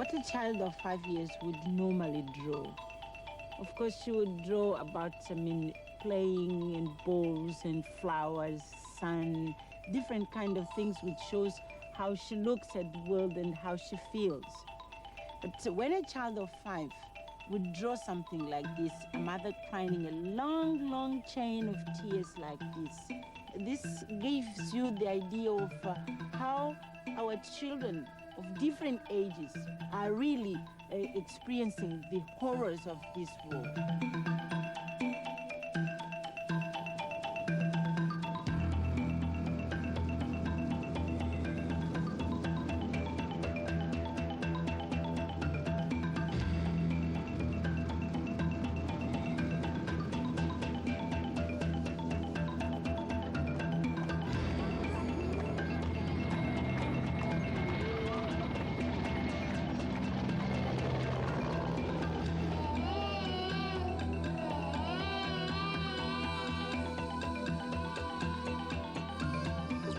what a child of 5 years would normally draw. Of course, she would draw about, playing in balls and flowers, sun, different kind of things, which shows how she looks at the world and how she feels. But when a child of 5 would draw something like this, a mother crying a long, long chain of tears like this gives you the idea of how our children of different ages are really experiencing the horrors of this war.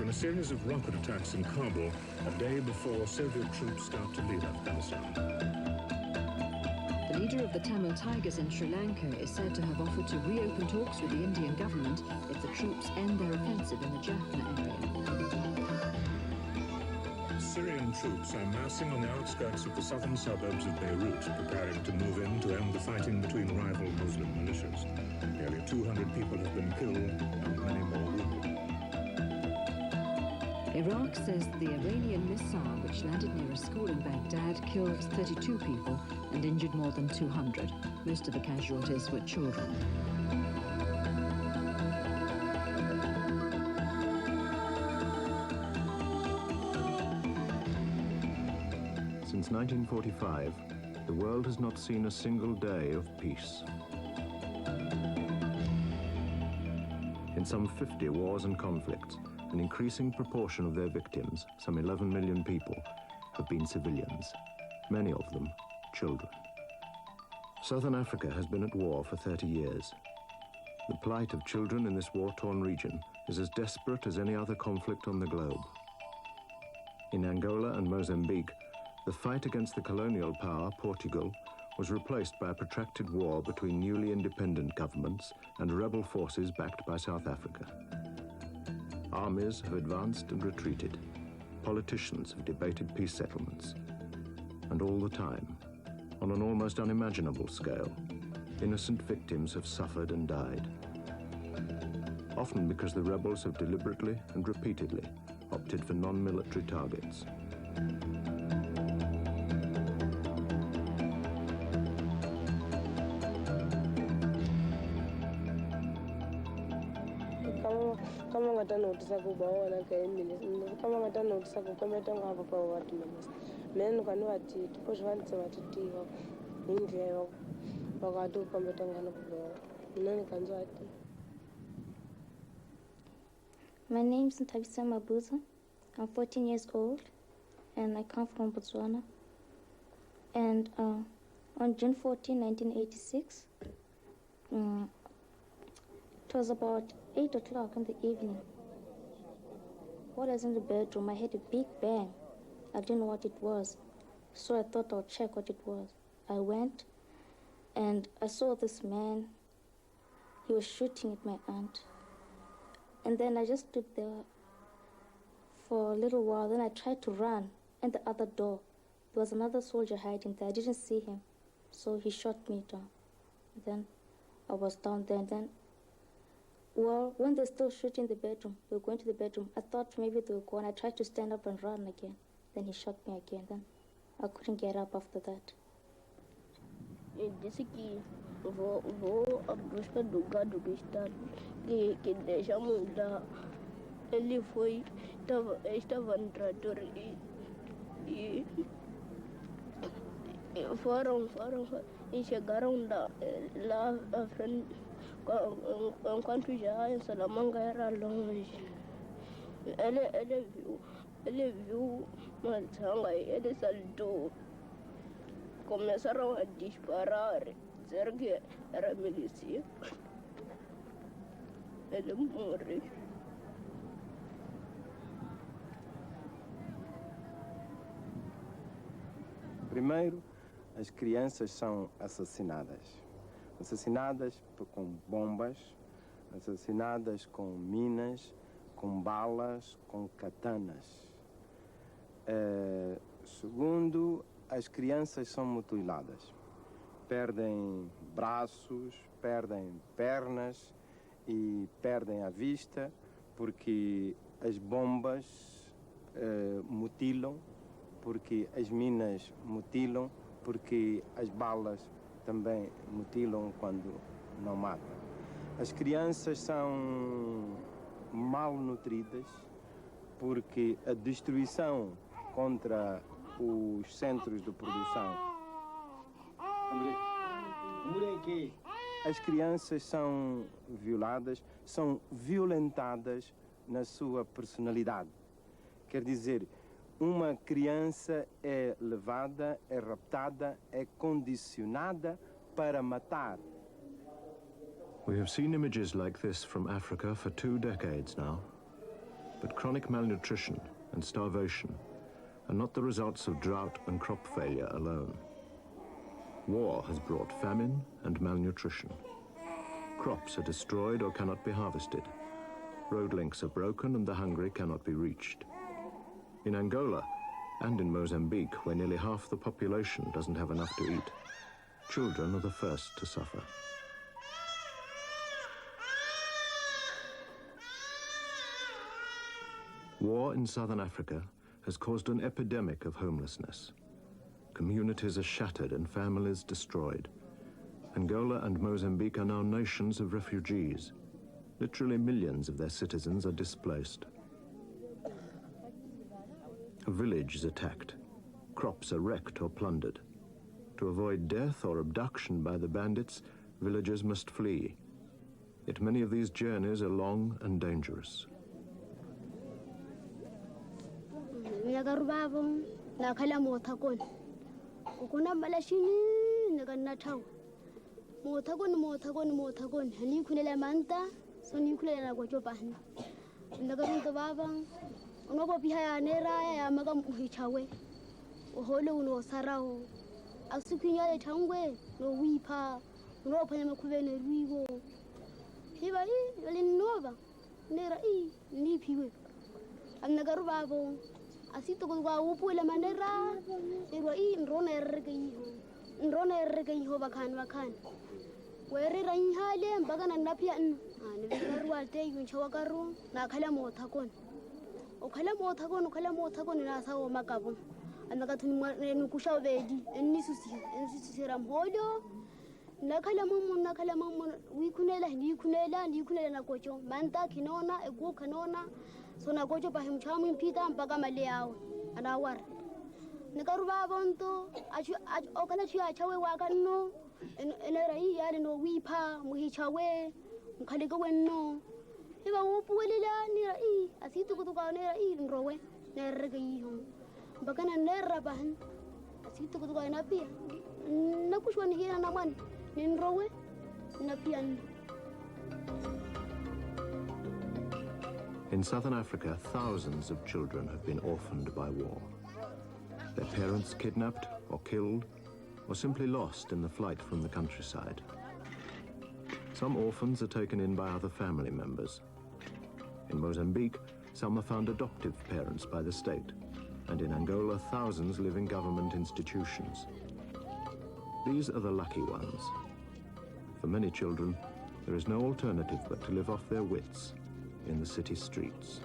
A series of rocket attacks in Kabul a day before Soviet troops start to leave Afghanistan. The leader of the Tamil Tigers in Sri Lanka is said to have offered to reopen talks with the Indian government if the troops end their offensive in the Jaffna area. Syrian troops are massing on the outskirts of the southern suburbs of Beirut, preparing to move in to end the fighting between rival Muslim militias. Nearly 200 people have been killed and many more wounded. Iraq says the Iranian missile which landed near a school in Baghdad killed 32 people and injured more than 200. Most of the casualties were children. Since 1945, the world has not seen a single day of peace. In some 50 wars and conflicts, an increasing proportion of their victims, some 11 million people, have been civilians, many of them children. Southern Africa has been at war for 30 years. The plight of children in this war-torn region is as desperate as any other conflict on the globe. In Angola and Mozambique, the fight against the colonial power, Portugal, was replaced by a protracted war between newly independent governments and rebel forces backed by South Africa. Armies have advanced and retreated. Politicians have debated peace settlements. And all the time, on an almost unimaginable scale, innocent victims have suffered and died. Often because the rebels have deliberately and repeatedly opted for non-military targets. Kama ngata notisa kuba wana ka emile kama ngata notisa ku kometa ngaba pa watu mamas men kanu ati poje vanse watitiwa indlela wakati kometa ngana kuba nani kanzo ati. My name is Tabisa Mabuza. I'm 14 years old and I come from Botswana. And on June 14, 1986, it was about 8 o'clock in the evening. While I was in the bedroom, I heard a big bang. I didn't know what it was, so I thought I'll check what it was. I went, and I saw this man. He was shooting at my aunt. And then I just stood there for a little while. Then I tried to run, and the other door, there was another soldier hiding there. I didn't see him, so he shot me down. Then I was down there, and then when they're still shooting the bedroom, they were going to the bedroom. I thought maybe they were gone. I tried to stand up and run again. Then he shot me again. Then I couldn't get up after that. Disse que vou a busca do gado que está que deixamos da ele foi estava no trator e foram e chegaram lá à frente. Enquanto já em Salamanca era longe, ele viu uma tanga e ele saltou. Começaram a disparar, dizer que era milícia. Ele morreu. Primeiro, as crianças são assassinadas. Assassinadas com bombas, assassinadas com minas, com balas, com katanas. Segundo, as crianças são mutiladas. Perdem braços, perdem pernas e perdem a vista porque as bombas mutilam, porque as minas mutilam, porque as balas também mutilam quando não matam. As crianças são malnutridas porque a destruição contra os centros de produção. As crianças são violadas, são violentadas na sua personalidade. Quer dizer, uma criança é levada, é raptada, é condicionada para matar. We have seen images like this from Africa for 2 decades now. But chronic malnutrition and starvation are not the results of drought and crop failure alone. War has brought famine and malnutrition. Crops are destroyed or cannot be harvested. Road links are broken and the hungry cannot be reached. In Angola and in Mozambique, where nearly half the population doesn't have enough to eat, children are the first to suffer. War in southern Africa has caused an epidemic of homelessness. Communities are shattered and families destroyed. Angola and Mozambique are now nations of refugees. Literally millions of their citizens are displaced. A village is attacked. Crops are wrecked or plundered. To avoid death or abduction by the bandits, villagers must flee. Yet many of these journeys are long and dangerous. Unopo pihaya nera ya maga muhichawe ohole uno sarao asukinya le tangwe no wipa unopo nyama kuvene ruigo hiba yale nova nera ni piwe amnagaru babo asito kwa upule manera nero nrona errege iho bakan were ran hale mbagana napia ni bikaru alte yunchawagaru na khala mothakon okhala mothakon na sawo makabo anaka thuni nukusha vedi enisusi ramhodo nakhala mamu wikunela na kocho manta kinona egu kanona sona kocho pa himchamu impita mpaka male yao anawar nikaruba bonto okhala chia chawe wakano enera yale no wipa muhichawe mkhalika wenno iba upuwelela nira asitu kutuka nira nrowe nerga yiho bakana nerra bahan asitu kutuka napia nakushwa ni hina naman nrowe napia. In southern Africa, thousands of children have been orphaned by war. Their parents kidnapped or killed or simply lost in the flight from the countryside. Some orphans are taken in by other family members. In Mozambique, some are found adoptive parents by the state, and in Angola, thousands live in government institutions. These are the lucky ones. For many children, there is no alternative but to live off their wits in the city streets.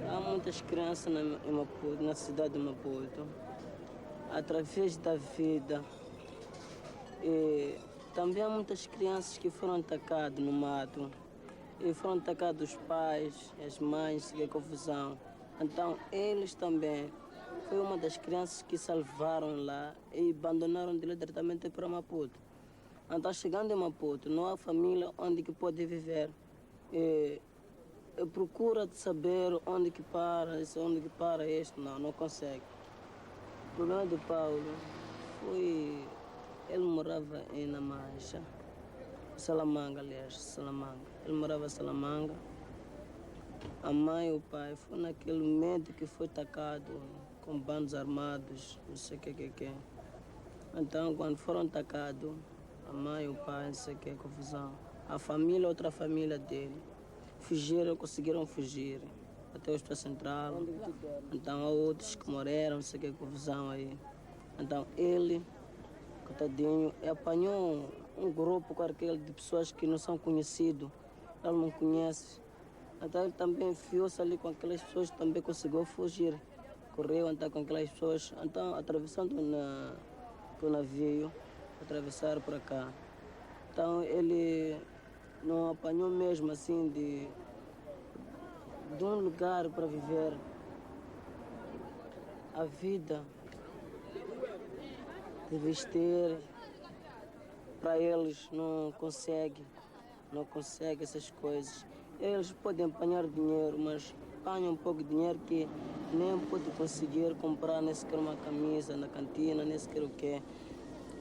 Há muitas crianças na cidade de Maputo, através da vida, também há muitas crianças que foram atacadas no mato. E foram atacados os pais, as mães, que é confusão. Então, eles também, foi uma das crianças que salvaram lá e abandonaram diretamente para Maputo. Então, chegando em Maputo, não há família onde que pode viver. E procura de saber onde que para este, não consegue. O problema de Paulo foi, ele morava em Namancha, Salamanga, aliás, Salamanga. Ele morava em Salamanga. A mãe e o pai foi naquele momento que foi atacado com bandos armados, não sei o que. Então, quando foram atacados, a mãe e o pai, não sei o que, confusão. A família, outra família dele, conseguiram fugir até o Hospital Central. Então, há outros que morreram, não sei o que, confusão aí. Então, ele, coitadinho, apanhou um grupo qualquer de pessoas que não são conhecidos, ele não conhece. Então, ele também enfiou-se ali com aquelas pessoas, também conseguiu fugir. Correu então com aquelas pessoas, então atravessando o navio, atravessaram para cá. Então, ele não apanhou mesmo assim de um lugar para viver. A vida de vestir, para eles não consegue essas coisas. Eles podem apanhar dinheiro, mas apanham um pouco de dinheiro que nem pode conseguir comprar nem sequer uma camisa na cantina, nem sequer o quê.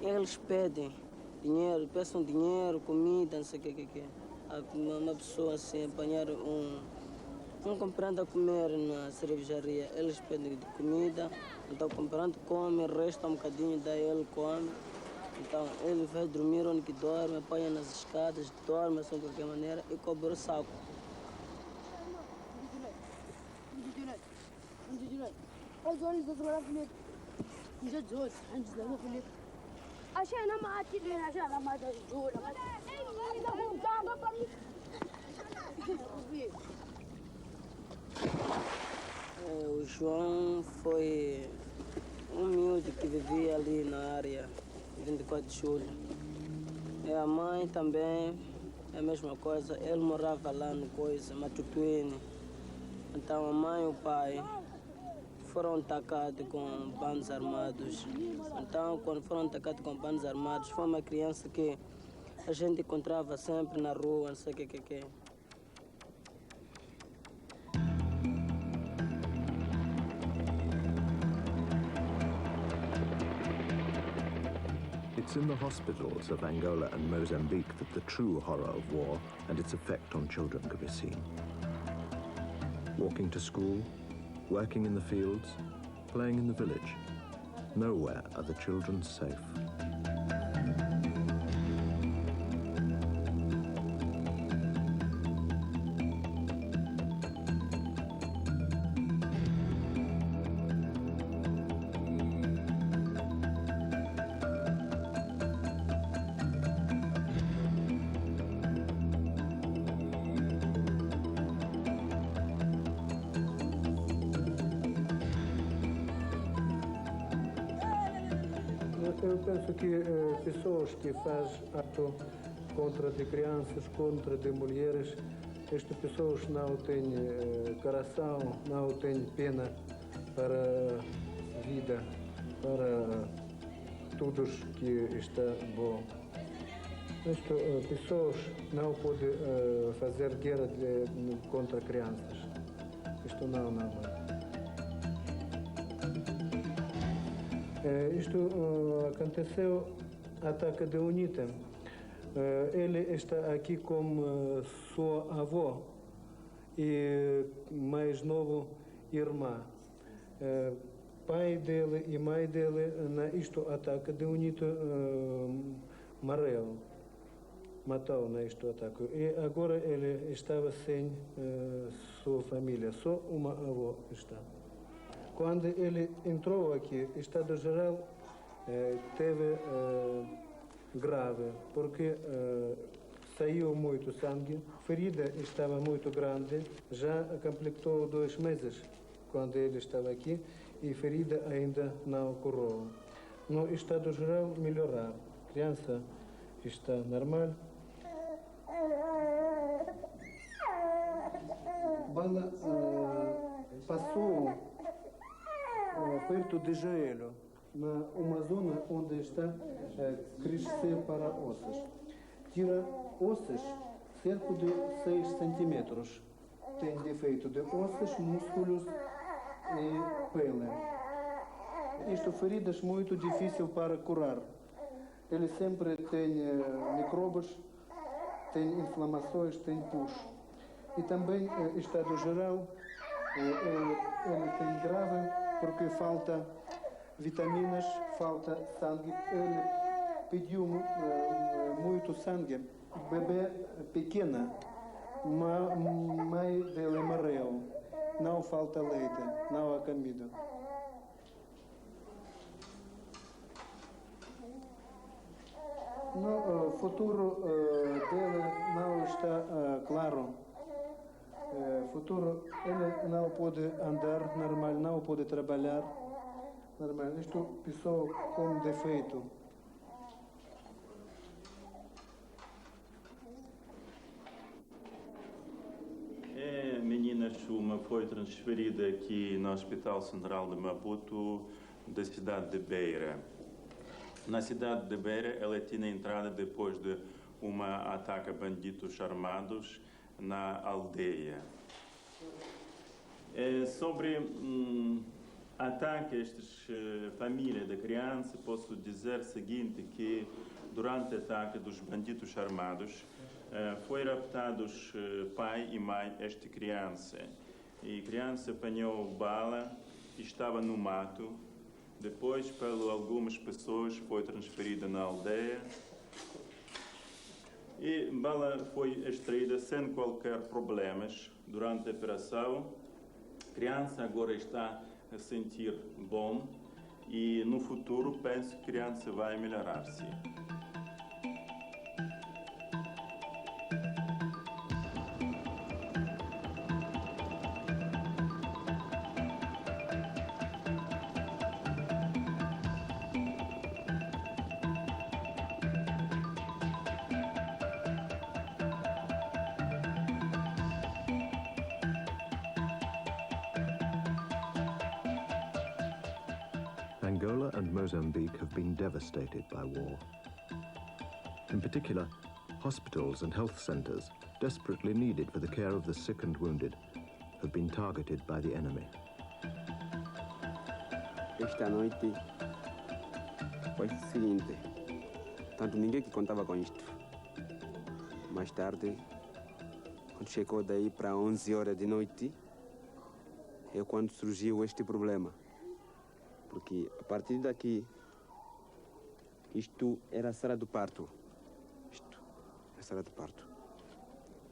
Eles pedem dinheiro, peçam dinheiro, comida, não sei o que. Uma pessoa assim, apanhar comprando a comer na cervejaria, eles pedem de comida, então comprando, come, resta um bocadinho, daí ele come. Então ele vai dormir onde que dorme, apanha nas escadas, dorme assim de qualquer maneira e cobre o saco. O João foi um miúdo que vivia ali na área 24 de julho. E a mãe também é a mesma coisa, ele morava lá no Matutuine. Então a mãe e o pai foram atacados com bandos armados. Então, quando foram atacados com bandos armados, foi uma criança que a gente encontrava sempre na rua, não sei o que. It's in the hospitals of Angola and Mozambique that the true horror of war and its effect on children could be seen. Walking to school, working in the fields, playing in the village. Nowhere are the children safe. Eu penso que pessoas que fazem ato contra de crianças, contra de mulheres, estas pessoas não têm coração, não têm pena para a vida, para tudo que está bom. Estas pessoas não podem fazer guerra contra crianças. Isto não. Isto aconteceu, ataque de UNITA. Ele está aqui com sua avó e mais novo irmã. Pai dele e mãe dele, isto ataque de UNITA, morreu. Matou neste ataque. E agora ele estava sem sua família, só uma avó está. Quando ele entrou aqui, o estado geral teve grave, porque saiu muito sangue, a ferida estava muito grande, já completou 2 meses quando ele estava aqui e a ferida ainda não curou. No estado geral, melhorar. A criança está normal. Bala passou perto de joelho, uma zona onde está a crescer para ossos. Tira ossos cerca de 6 centímetros. Tem defeito de ossos, músculos e pele. Isto feridas muito difícil para curar. Ele sempre tem micróbios, tem inflamações, tem pus. E também, estado geral, ele tem grave porque falta vitaminas, falta sangue. Ele pediu muito sangue. Bebê pequena, mãe dele morreu. Não falta leite, não há comida. No futuro dele não está claro. Futuro ele não pode andar normal, não pode trabalhar normal. Isto pessoa com defeito. A menina Chuma foi transferida aqui no Hospital Central de Maputo, da cidade de Beira. Na cidade de Beira, ela tinha entrado depois de um ataque a bandidos armados na aldeia. Sobre ataque a estas famílias de crianças, posso dizer o seguinte, que durante o ataque dos bandidos armados, foi raptados pai e mãe desta criança. E a criança apanhou bala, estava no mato. Depois, por algumas pessoas, foi transferida na aldeia. E bala foi extraída sem qualquer problemas durante a operação. A criança agora está a sentir bom e no futuro penso que a criança vai melhorar-se. Angola and Mozambique have been devastated by war. In particular, hospitals and health centres, desperately needed for the care of the sick and wounded, have been targeted by the enemy. Esta noite foi o seguinte, tanto ninguém que contava com isto. Mais tarde, quando chegou daí para 11 horas de noite, é quando surgiu este problema. Porque a partir daqui, isto era a sala do parto. Isto é a sala do parto.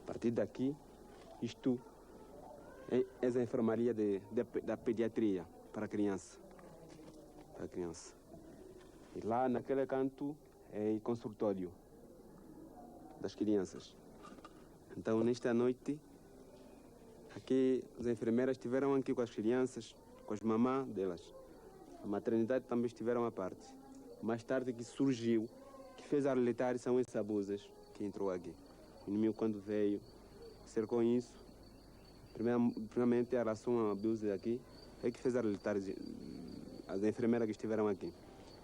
A partir daqui, isto é a enfermaria da pediatria para a criança. Para a criança. E lá naquele canto é o consultório das crianças. Então, nesta noite, aqui as enfermeiras estiveram aqui com as crianças, com as mamãs delas. A maternidade também estiveram à parte. Mais tarde que surgiu, que fez alertar são esses abusos que entrou aqui. O inimigo quando veio, cercou isso. Primeiramente, a relação ao abuso aqui, é que fez alertar as enfermeiras que estiveram aqui.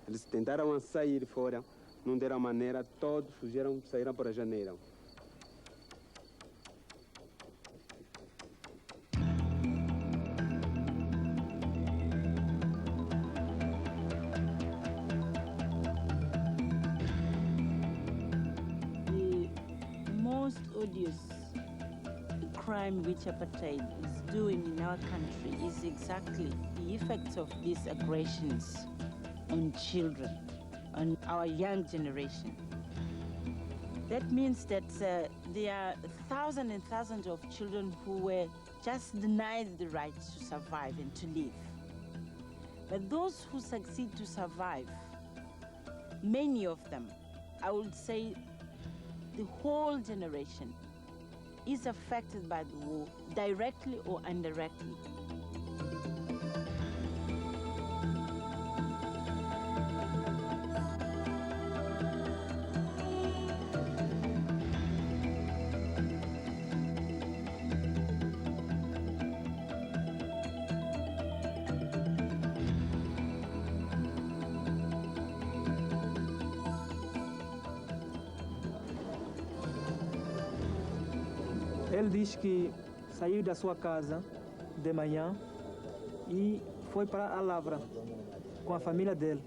Eles tentaram sair fora, não deram maneira, todos fugiram, saíram para a janela. Crime which apartheid is doing in our country is exactly the effects of these aggressions on children, on our young generation. That means that there are thousands and thousands of children who were just denied the right to survive and to live. But those who succeed to survive, many of them, I would say the whole generation, is affected by the war, directly or indirectly. Ele diz que saiu da sua casa de manhã e foi para a lavra com a família dele.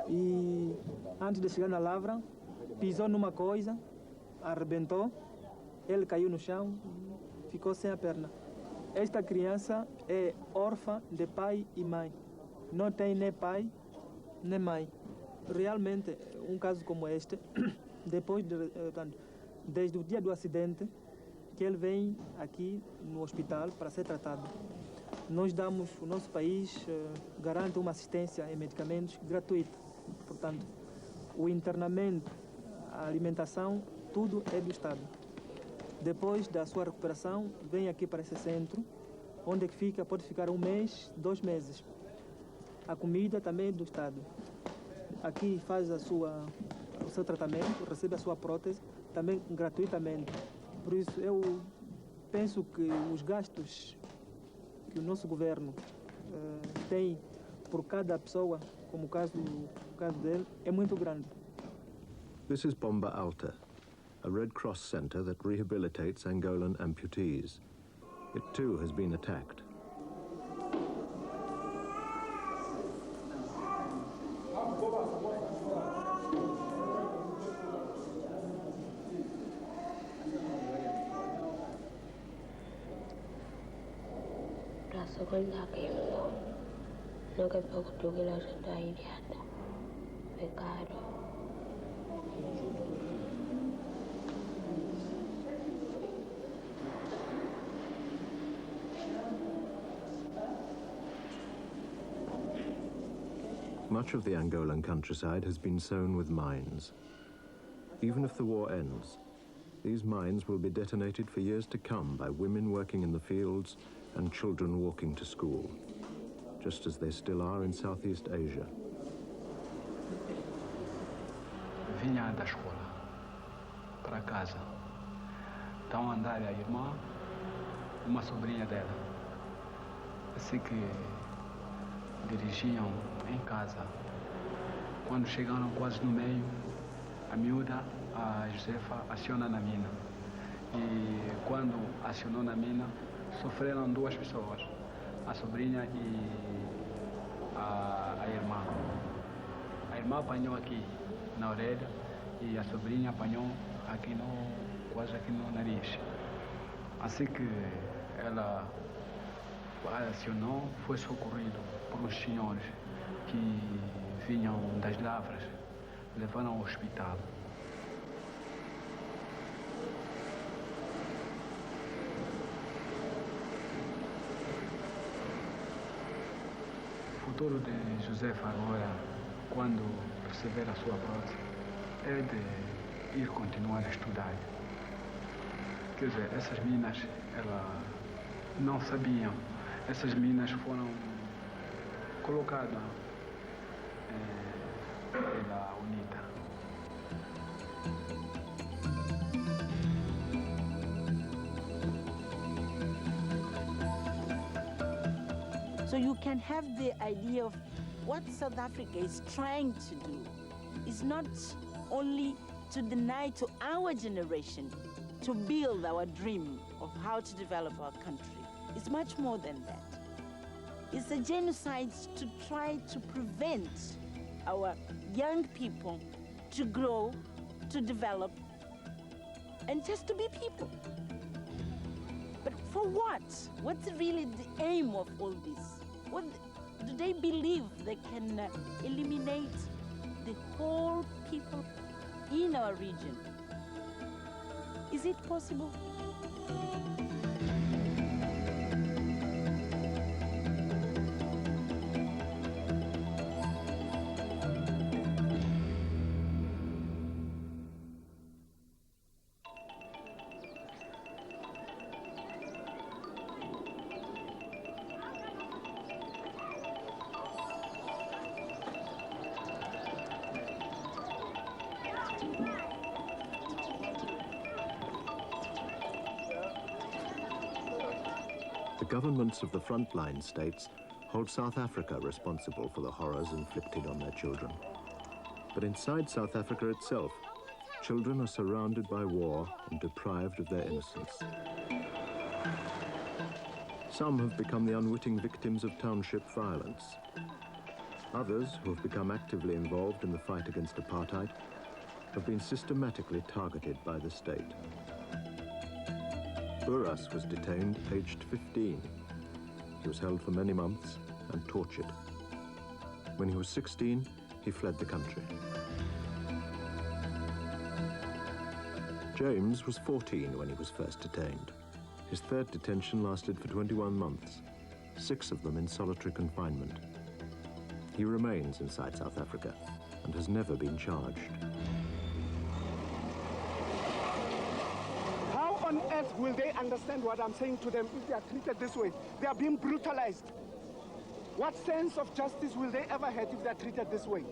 E antes de chegar na lavra, pisou numa coisa, arrebentou, ele caiu no chão e ficou sem a perna. Esta criança é órfã de pai e mãe. Não tem nem pai, nem mãe. Realmente, um caso como este, desde o dia do acidente, que ele vem aqui no hospital para ser tratado. Nós damos, o nosso país garante uma assistência em medicamentos gratuita. Portanto, o internamento, a alimentação, tudo é do Estado. Depois da sua recuperação, vem aqui para esse centro, onde fica, pode ficar 1 mês, 2 meses. A comida também é do Estado. Aqui faz o seu tratamento, recebe a sua prótese, também gratuitamente. Por isso, eu penso que os gastos que o nosso governo tem por cada pessoa, como o caso dele, é muito grande. This is Bomba Alta, a Red Cross center that rehabilitates Angolan amputees. It too has been attacked. Much of the Angolan countryside has been sown with mines. Even if the war ends, these mines will be detonated for years to come by women working in the fields and children walking to school, just as they still are in Southeast Asia. Vinha da escola para casa. Estão a andar a irmã, uma sobrinha dela. Assim que dirigiam em casa. Quando chegaram quase no meio, a miúda, a Josefa, aciona na mina. E quando acionou na mina, sofreram 2 pessoas, a sobrinha e a irmã. A irmã apanhou aqui na orelha e a sobrinha apanhou aqui quase aqui no nariz. Assim que ela acionou, foi socorrido por uns senhores que vinham das lavras, levaram ao hospital. O futuro de Josefa agora, quando receber a sua prótese, é de ir continuar a estudar. Quer dizer, essas minas, ela não sabiam. Essas minas foram colocadas pela UNITA. So you can have the idea of what South Africa is trying to do is not only to deny to our generation to build our dream of how to develop our country. It's much more than that. It's a genocide to try to prevent our young people to grow, to develop, and just to be people. But for what? What's really the aim of all this? What do they believe they can eliminate the whole people in our region? Is it possible? The governments of the frontline states hold South Africa responsible for the horrors inflicted on their children. But inside South Africa itself, Children are surrounded by war and deprived of their innocence. Some have become the unwitting victims of township violence. Others, who have become actively involved in the fight against apartheid, have been systematically targeted by the state. Buras was detained aged 15. He was held for many months and tortured. When he was 16, he fled the country. James was 14 when he was first detained. His third detention lasted for 21 months, 6 of them in solitary confinement. He remains inside South Africa and has never been charged. How on earth will they understand what I'm saying to them if they are treated this way? They are being brutalized. What sense of justice will they ever have if they are treated this way?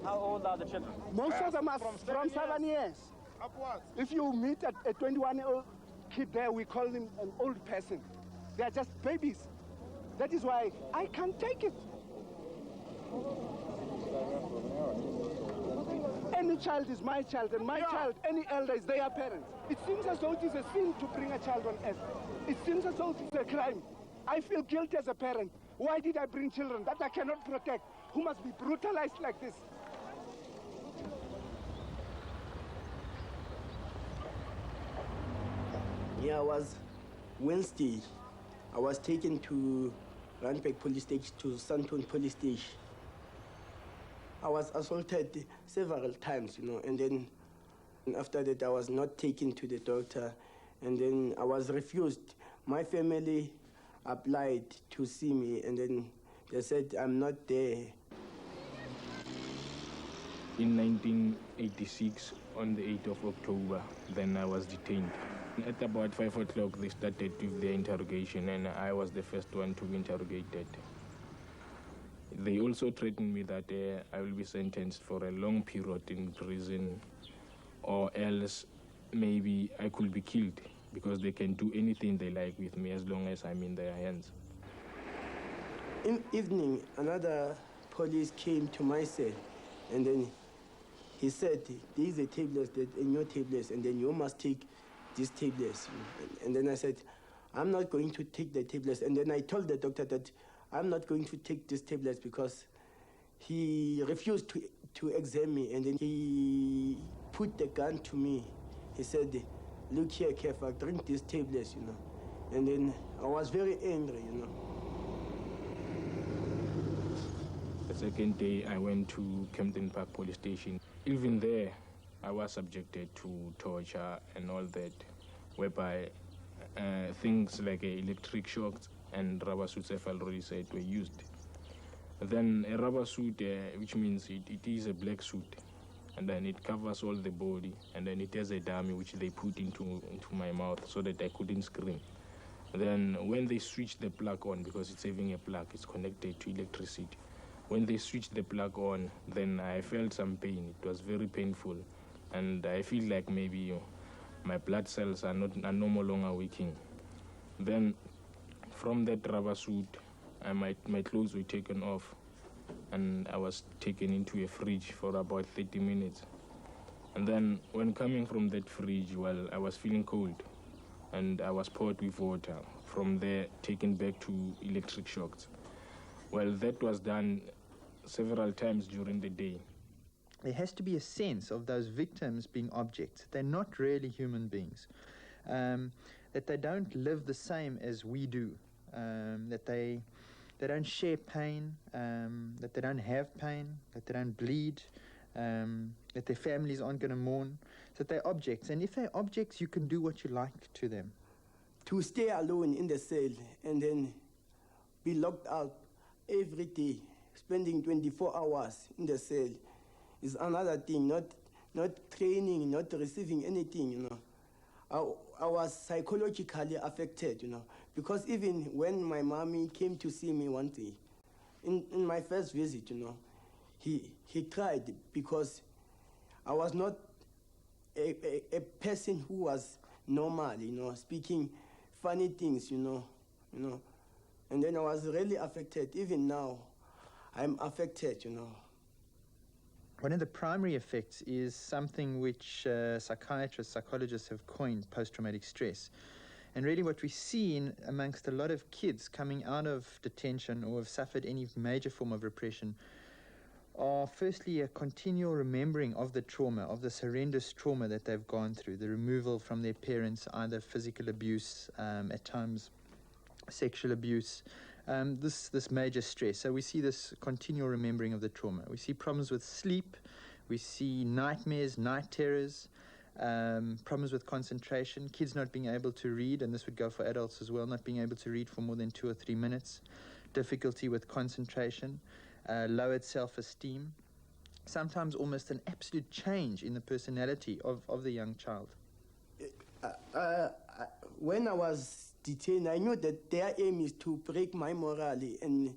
How old are the children? Most of them are from 7 years. Upwards. If you meet a 21-year-old kid there, we call him an old person. They are just babies. That is why I can't take it. Any child is my child, and my child, any elder is their parent. It seems as though it is a sin to bring a child on earth. It seems as though it is a crime. I feel guilty as a parent. Why did I bring children that I cannot protect, who must be brutalized like this? Yeah, I was Wednesday. I was taken to Randburg police station, to Sandton police station. I was assaulted several times, you know, and then after that I was not taken to the doctor, and then I was refused. My family applied to see me, and then they said I'm not there. In 1986, on the 8th of October, then I was detained. At about 5 o'clock, they started with their interrogation, and I was the first one to be interrogated. They also threatened me that I will be sentenced for a long period in prison, or else maybe I could be killed, because they can do anything they like with me as long as I'm in their hands. In evening, another police came to my cell, and then he said, these are tablets, in your tablets, and then you must take these tablets. And then I said, I'm not going to take the tablets. And then I told the doctor that I'm not going to take these tablets because he refused to examine me. And then he put the gun to me. He said, look here, careful, drink these tablets, you know. And then I was very angry, you know. The second day, I went to Kempton Park police station. Even there, I was subjected to torture and all that, whereby things like electric shocks and rubber suits, I've already said, were used. Then a rubber suit, which means it is a black suit, and then it covers all the body, and then it has a dummy which they put into my mouth so that I couldn't scream. Then when they switch the plug on, because it's having a plug, it's connected to electricity. When they switched the plug on, then I felt some pain. It was very painful. And I feel like maybe my blood cells are no longer working. Then from that rubber suit, my clothes were taken off, and I was taken into a fridge for about 30 minutes. And then when coming from that fridge, well, I was feeling cold, and I was poured with water. From there, taken back to electric shocks. Well, that was done several times during the day. There has to be a sense of those victims being objects. They're not really human beings. That they don't live the same as we do. That they don't share pain. That they don't have pain. That they don't bleed. That their families aren't going to mourn. That they're objects. And if they're objects, you can do what you like to them. To stay alone in the cell and then be locked out every day, spending 24 hours in the cell, is another thing, not training, not receiving anything, you know. I was psychologically affected, you know, because even when my mommy came to see me one day, in my first visit, you know, he cried because I was not a person who was normal, you know, speaking funny things, you know, and then I was really affected. Even now, I'm affected, you know. One of the primary effects is something which psychiatrists, psychologists have coined post-traumatic stress. And really what we see amongst a lot of kids coming out of detention or have suffered any major form of repression are firstly a continual remembering of the trauma, of this horrendous trauma that they've gone through, the removal from their parents, either physical abuse, at times sexual abuse, this major stress. So we see this continual remembering of the trauma. We see problems with sleep, we see nightmares, night terrors, problems with concentration, kids not being able to read, and this would go for adults as well, not being able to read for more than 2 or 3 minutes, difficulty with concentration, lowered self-esteem, sometimes almost an absolute change in the personality of the young child. When I was detained, I knew that their aim is to break my morale and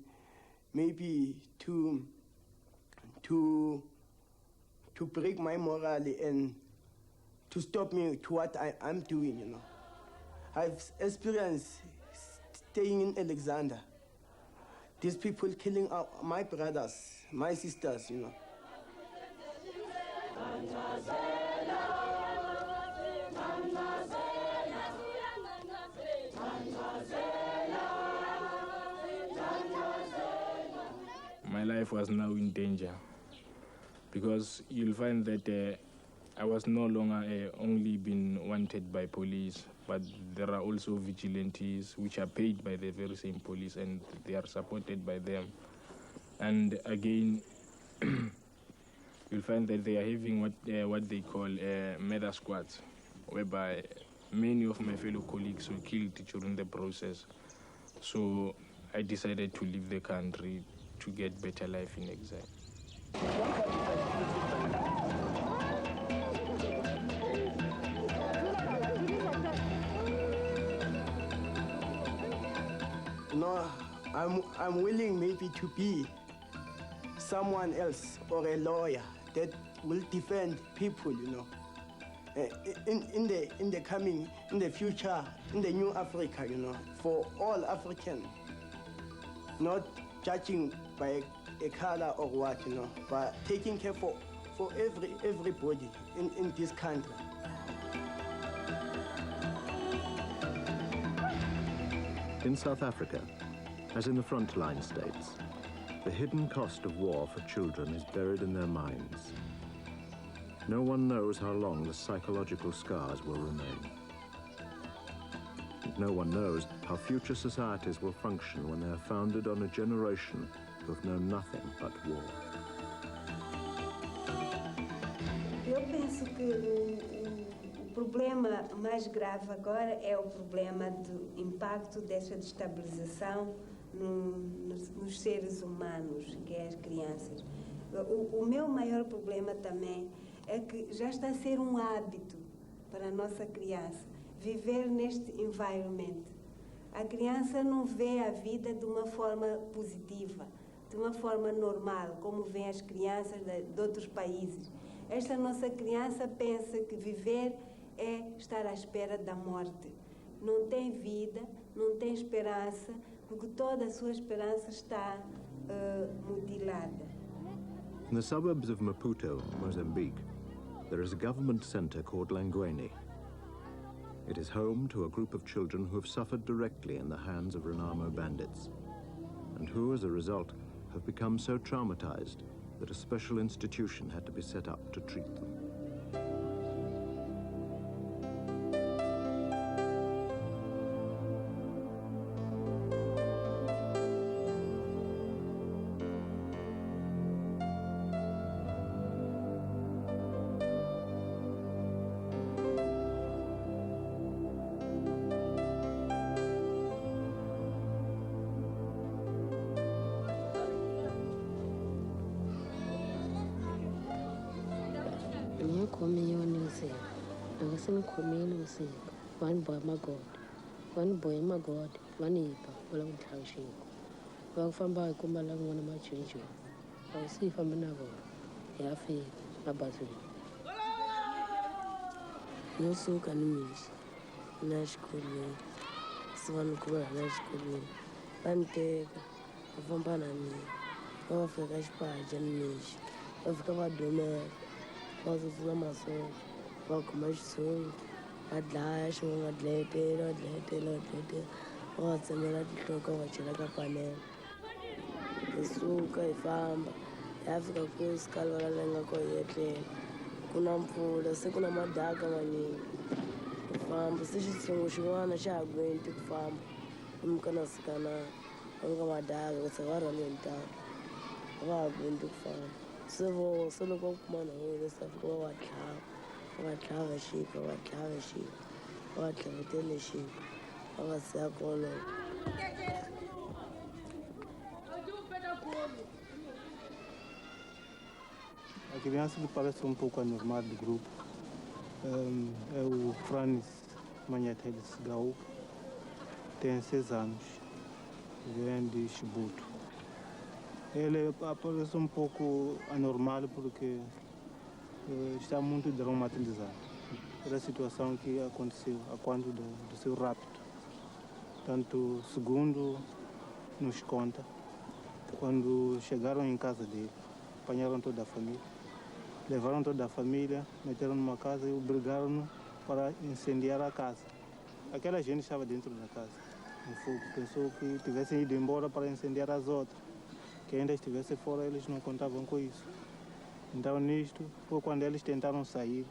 maybe to break my morale and to stop me to what I'm doing, you know. I've experienced staying in Alexander. These people killing my brothers, my sisters, you know. My life was now in danger because you'll find that I was no longer only being wanted by police, but there are also vigilantes which are paid by the very same police and they are supported by them. And again, you'll find that they are having what they call murder squads, whereby many of my fellow colleagues were killed during the process. So I decided to leave the country to get better life in exile. No, I'm willing maybe to be someone else or a lawyer that will defend people, you know, in the future, in the new Africa, you know, for all Africans, not judging by a color or what, you know, but taking care for everybody in this country. In South Africa, as in the frontline states, the hidden cost of war for children is buried in their minds. No one knows how long the psychological scars will remain. And no one knows how future societies will function when they are founded on a generation who have known nothing but war. Eu penso que o problema mais grave agora é o problema do impacto dessa destabilização nos seres humanos, que é as crianças. O meu maior problema também é que já está a ser um hábito para a nossa criança viver neste environment. A criança não vê a vida de uma forma positiva, de uma forma normal, como vêem as crianças de outros países. Esta nossa criança pensa que viver é estar à espera da morte. Não tem vida, não tem esperança, porque toda a sua esperança está mutilada. In the suburbs of Maputo, Mozambique, there is a government center called Languene. It is home to a group of children who have suffered directly in the hands of Renamo bandits, and who, as a result, have become so traumatized that a special institution had to be set up to treat them. One boy, my God. One boy, my God. One neighbor, well, I'm touching. Well, from by Kumalang, one of my children. I'll see if I'm another. Yeah, I feel my bathroom. No so can miss. Nash could me. Swan Kura, Nash could me. Banteg, from Banami. Off the Gash Page and Mish. va fika va Debonair va tsutsula masocha va khoma xitshungu va dlaya xin'we va dlayetela va va tsemela tinhloko va chela ka panela hi suka hi famba hi ya fika kusikali va lalenga ko hi etlela ku na mpfula se ku na madaka manyingi hi famba se xitshungu xin'wana xa ha gwenti ku famba emukanasikana va nga madaka ku se va rhwale hi ntanga va ha gwenti ku famba se loko va kuma nhova se fika va va tlhava xipa va tlhavetele xipa va va siya kolomo. A criança que parece um pouco anormal do grupo é o Francis Manhateles Gaú, tem 6 anos, vem de Chibuto. Ele parece um pouco anormal porque está muito traumatizado pela situação que aconteceu a quando do seu rapto. Tanto, segundo nos conta, quando chegaram em casa dele, apanharam toda a família, levaram toda a família, meteram numa casa e obrigaram-no para incendiar a casa. Aquela gente estava dentro da casa, no fogo, pensou que tivessem ido embora para incendiar as outras, que ainda estivessem fora, eles não contavam com isso. Então nisto foi quando eles tentaram sair,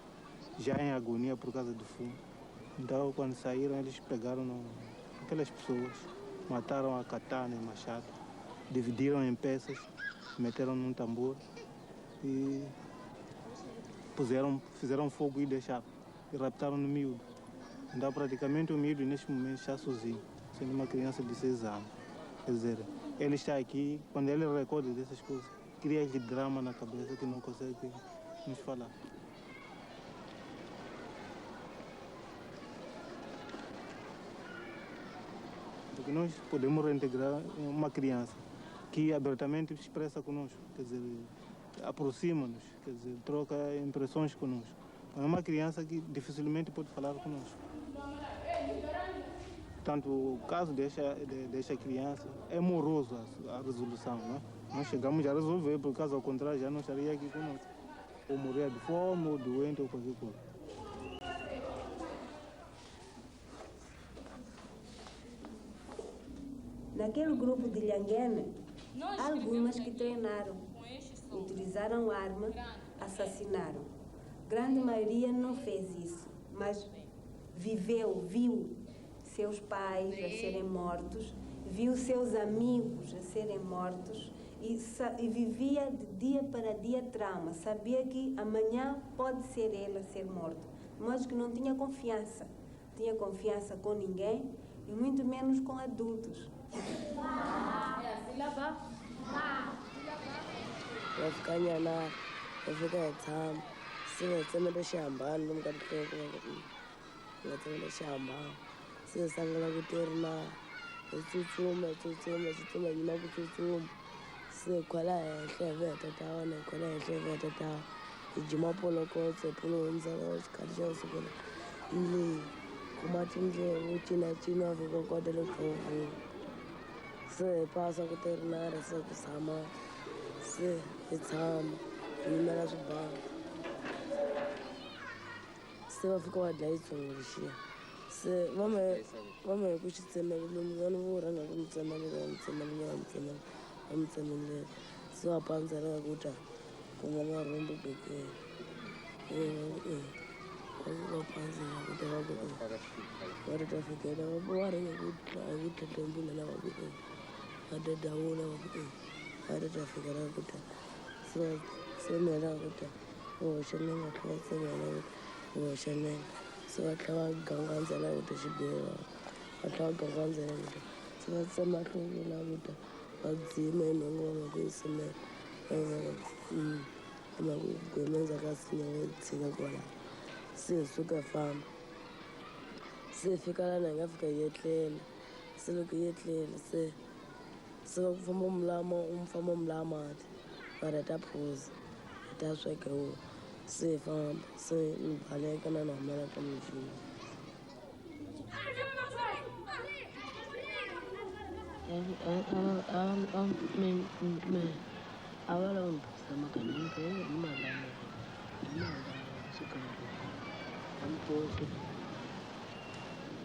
já em agonia por causa do fumo. Então quando saíram eles pegaram aquelas pessoas, mataram a katana e machado, dividiram em peças, meteram num tambor e fizeram fogo e deixaram. E raptaram no miúdo. Então praticamente o miúdo neste momento está sozinho, sendo uma criança de 6 anos. Quer dizer, ele está aqui, quando ele recorda dessas coisas, cria-lhe drama na cabeça que não consegue nos falar. Porque nós podemos reintegrar uma criança que abertamente expressa conosco, quer dizer, aproxima-nos, quer dizer, troca impressões conosco. Mas é uma criança que dificilmente pode falar conosco. Portanto, o caso desta criança é moroso a resolução, não é? Nós chegamos a resolver, por caso ao contrário já não estaria aqui conosco. Ou morrer de fome, ou doente, ou qualquer coisa. Naquele grupo de Lhanguene, há algumas que treinaram, utilizaram arma, assassinaram. Grande maioria não fez isso, mas viu seus pais a serem mortos, viu seus amigos a serem mortos e vivia de dia para dia trauma. Sabia que amanhã pode ser ele a ser morto, mas que não tinha confiança com ninguém e muito menos com adultos. Va fika nyana va fika hi tshama se va tsemela xihambano lomu ka tinhloko va tsemela xihambano se hi sangela ku terinara hi tsutsuma hi yima ku tsutsuma se hi khwela henhla hi veheta ta wona hi khwela henhla hi veheta ta wona hi jima polokotse polo hundzaka xikhathi xa kusukela ndleyi kuma tindlevu cinacina va fika kota le tlhoveni se hi pasa ku terinara se ku tshama se hi tshama hi yimela swibamu se va fika va dlaya xitshungu lexiya se va me hi ku xi tsemeleleni vona vo rhanga ku mi tsemelela va mi tsemelela se va pandzela ku ta ku nga marhumbu bekeni va pandzela ku ta va ku va ri ta fikela va rhanga ku tlatlembula va ku va dadawula va ku va ri ta fikela ku ta se tsemela ku ta va hoxa nenge va tlhela va tsemela ku va hoxa nenge se va tlhela va gangandzela ku ta xibelana va tlhela va gangandzela ku ta se va tsema hluvula ku ta va dzima hi nhongo va nga ku yisimela va ku gwema endzhaku ka sinya va tshika kwalaho se hi suka hi famba se hi fika lana hi nga fika hi etlela se loko hi etlela se va ku famba mulama mati va ri ta phuza hi ta sweka hi wona se hi famba se ni baleka na ni humela ka mixini Agora vamos passar uma caninha, que é uma lana. Vamos pôr.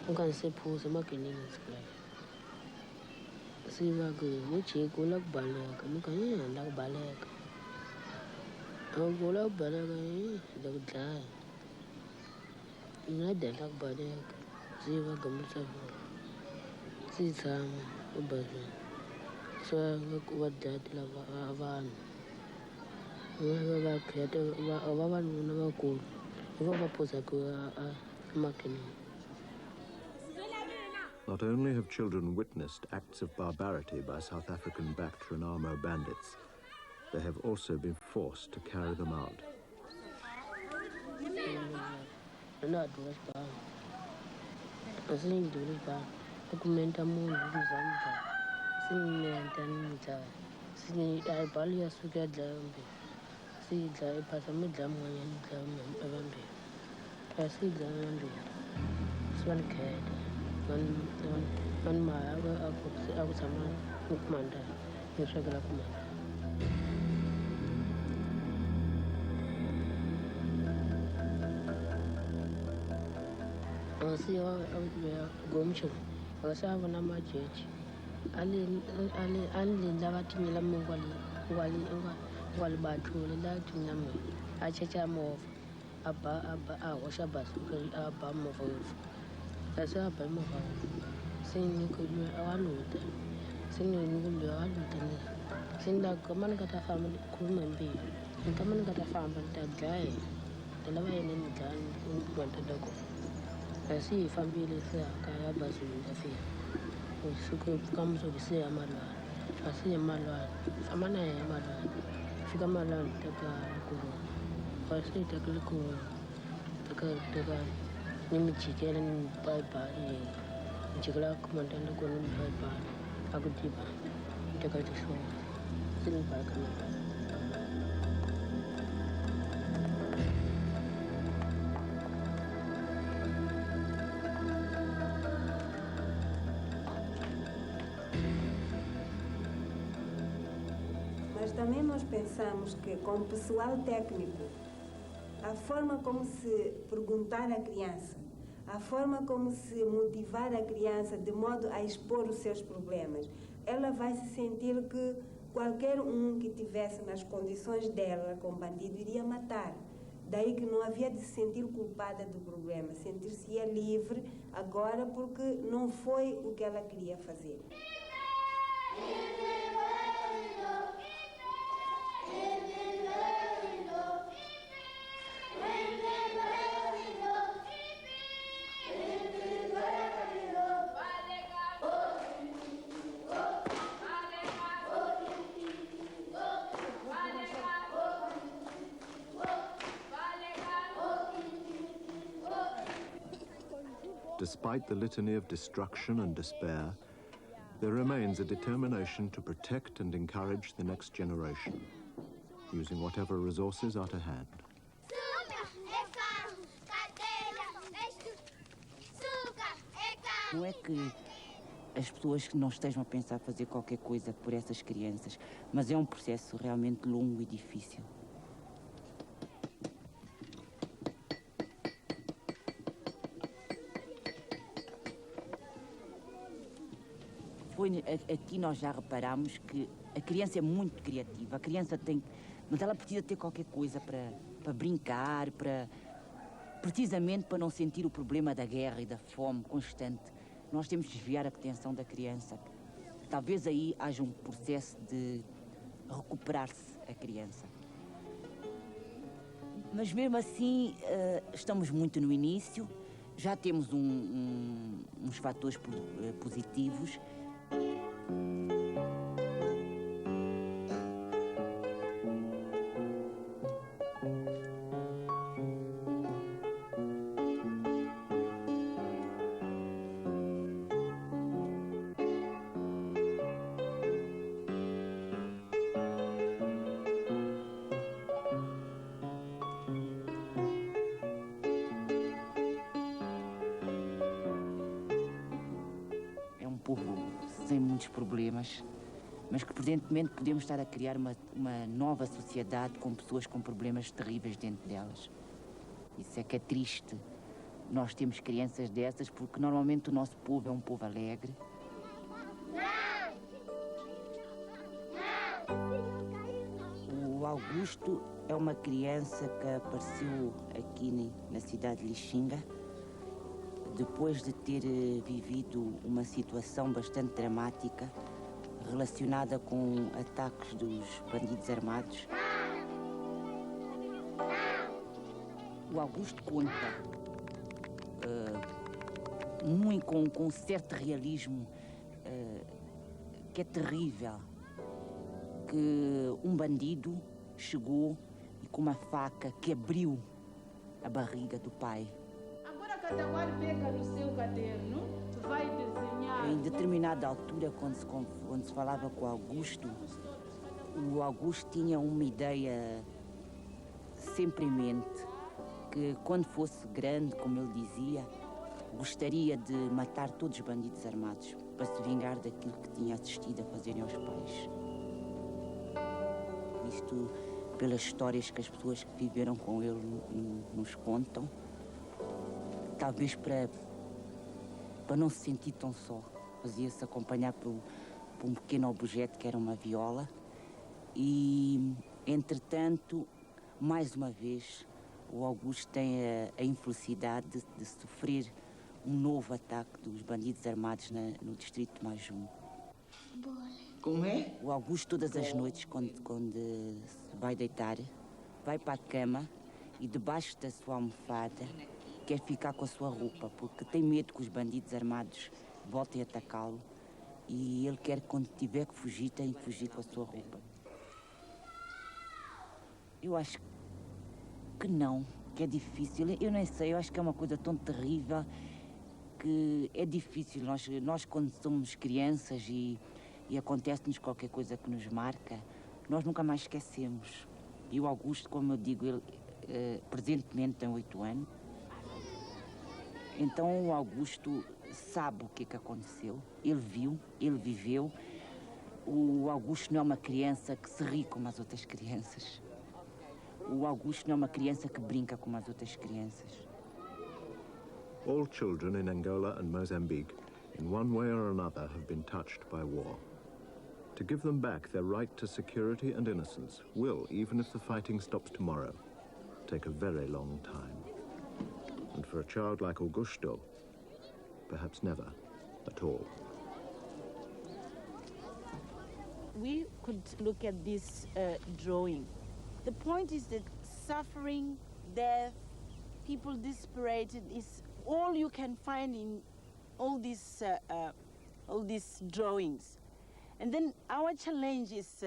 Não se pôr uma caninha nesse colégio. Se vai que não chega, lá que baleca, não canha, lá que baleca. Angola baleca aí, lá que dá. Não é lá que baleca. Se vai que não sabe. Se sabe, o baixo. Só vai dar de lá van. Vai criar, vai não cor. Vai posar com a máquina. Not only have children witnessed acts of barbarity by South African-backed Renamo bandits, they have also been forced to carry them out. Not was bad. I think do it bad. Documenta moon Zamba. Sing and sing I balia sugar down. See the Pasamidam and Avambi. I see the Andy. Swan cat. Man ma aku sama komanda, yang segala komanda. Asi aku gomcho, aku nama jeji. Ali lava timila wali batu lila timila achacha mov, apa washa basu apa mov. Saya apa mau kau? Sini kudu awal luta, sini kudu awal luta ni. Sini dah kemana kata faham kudu mampi, kemana kata faham pada gay, dalam ini ni kan kudu dago. Asi faham bila saya kaya basu tapi, suku kamu suku saya malah, asi malah, sama na malah, suka malah tak kudu, asi tak kudu, tak Ni chicken bye-bye. Chikala komandan ko nun bye-bye. Aku tiba. Jaga itu semua. Sini bye. Mas também nós pensamos que com o pessoal técnico, a forma como se perguntar à criança, a forma como se motivar a criança de modo a expor os seus problemas, ela vai se sentir que qualquer um que tivesse nas condições dela com bandido iria matar. Daí que não havia de se sentir culpada do problema, sentir-se livre agora porque não foi o que ela queria fazer. Despite the litany of destruction and despair, there remains a determination to protect and encourage the next generation, using whatever resources are to hand. Não é que as pessoas não estejam a pensar fazer qualquer coisa por essas crianças, mas é um processo realmente longo e difícil. Aqui nós já reparamos que a criança é muito criativa, a criança tem, mas ela precisa ter qualquer coisa para brincar, precisamente para não sentir o problema da guerra e da fome constante. Nós temos de desviar a atenção da criança. Talvez aí haja um processo de recuperar-se a criança. Mas mesmo assim, estamos muito no início, já temos uns fatores positivos. Sem muitos problemas, mas que presentemente podemos estar a criar uma nova sociedade com pessoas com problemas terríveis dentro delas. Isso é que é triste. Nós temos crianças dessas porque normalmente o nosso povo é um povo alegre. O Augusto é uma criança que apareceu aqui na cidade de Lixinga depois de ter vivido uma situação bastante dramática relacionada com ataques dos bandidos armados. O Augusto conta muito com um certo realismo que é terrível, que um bandido chegou e com uma faca que abriu a barriga do pai. Agora cada um pega no seu caderno, vai desenhar. Em determinada altura, quando se falava com o Augusto tinha uma ideia sempre em mente, que quando fosse grande, como ele dizia, gostaria de matar todos os bandidos armados para se vingar daquilo que tinha assistido a fazerem aos pais. Isto pelas histórias que as pessoas que viveram com ele nos contam, talvez para não se sentir tão só. Fazia-se acompanhar por um pequeno objeto que era uma viola e, entretanto, mais uma vez, o Augusto tem a infelicidade de sofrer um novo ataque dos bandidos armados no distrito de Majum. Como é? O Augusto, todas as noites, quando se vai deitar, vai para a cama e debaixo da sua almofada quer ficar com a sua roupa, porque tem medo que os bandidos armados voltem a atacá-lo e ele quer que, quando tiver que fugir, tem que fugir com a sua roupa. Eu acho que não, que é difícil. Eu nem sei, eu acho que é uma coisa tão terrível que é difícil. Nós quando somos crianças e acontece-nos qualquer coisa que nos marca, nós nunca mais esquecemos. E o Augusto, como eu digo, ele presentemente tem 8 anos. Então o Augusto sabe o que é que aconteceu. Ele viu, ele viveu. O Augusto não é uma criança que se ri como as outras crianças. O Augusto não é uma criança que brinca como as outras crianças. All children in Angola and Mozambique, in one way or another, have been touched by war. To give them back their right to security and innocence will, even if the fighting stops tomorrow, take a very long time. And for a child like Augusto, perhaps never at all. We could look at this drawing. The point is that suffering, death, people dispirited is all you can find in all these drawings. And then our challenge is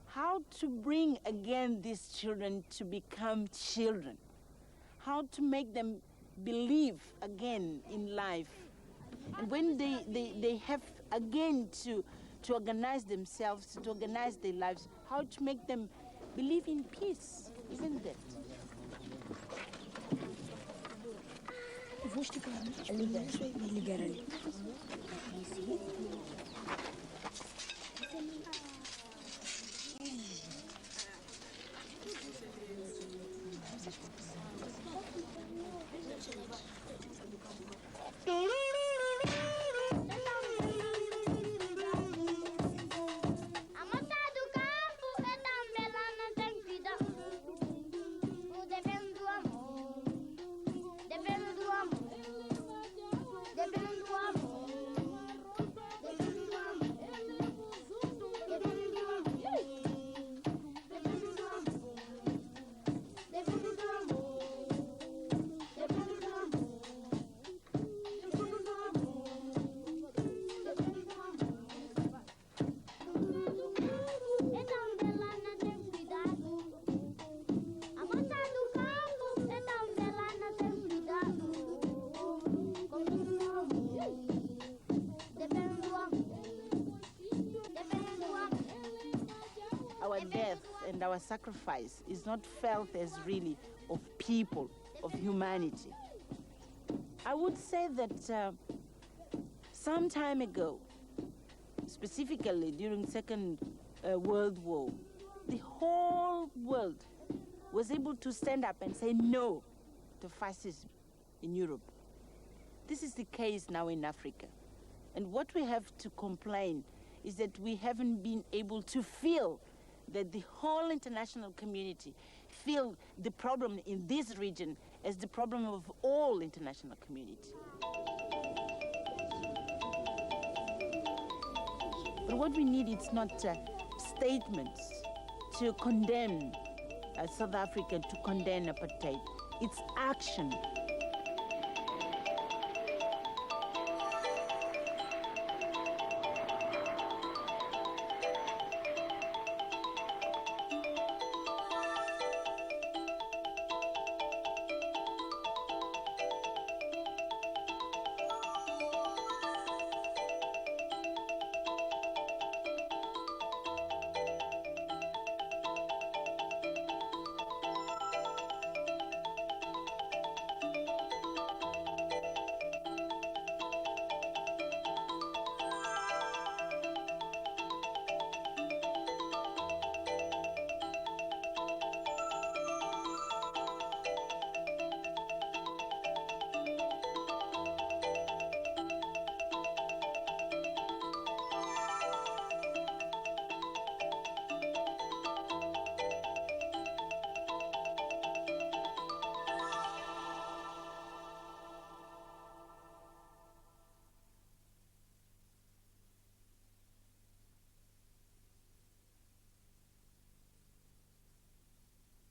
how to bring again these children to become children, how to make them believe again in life. And when they have again to organize themselves, to organize their lives, how to make them believe in peace, isn't it? Vou esticar ali, vou ligar ali. Our sacrifice is not felt as really of people, of humanity. I would say that some time ago, specifically during Second World War, the whole world was able to stand up and say no to fascism in Europe. This is the case now in Africa. And what we have to complain is that we haven't been able to feel that the whole international community feel the problem in this region as the problem of all international community. But what we need is not statements to condemn South Africa, to condemn apartheid. It's action.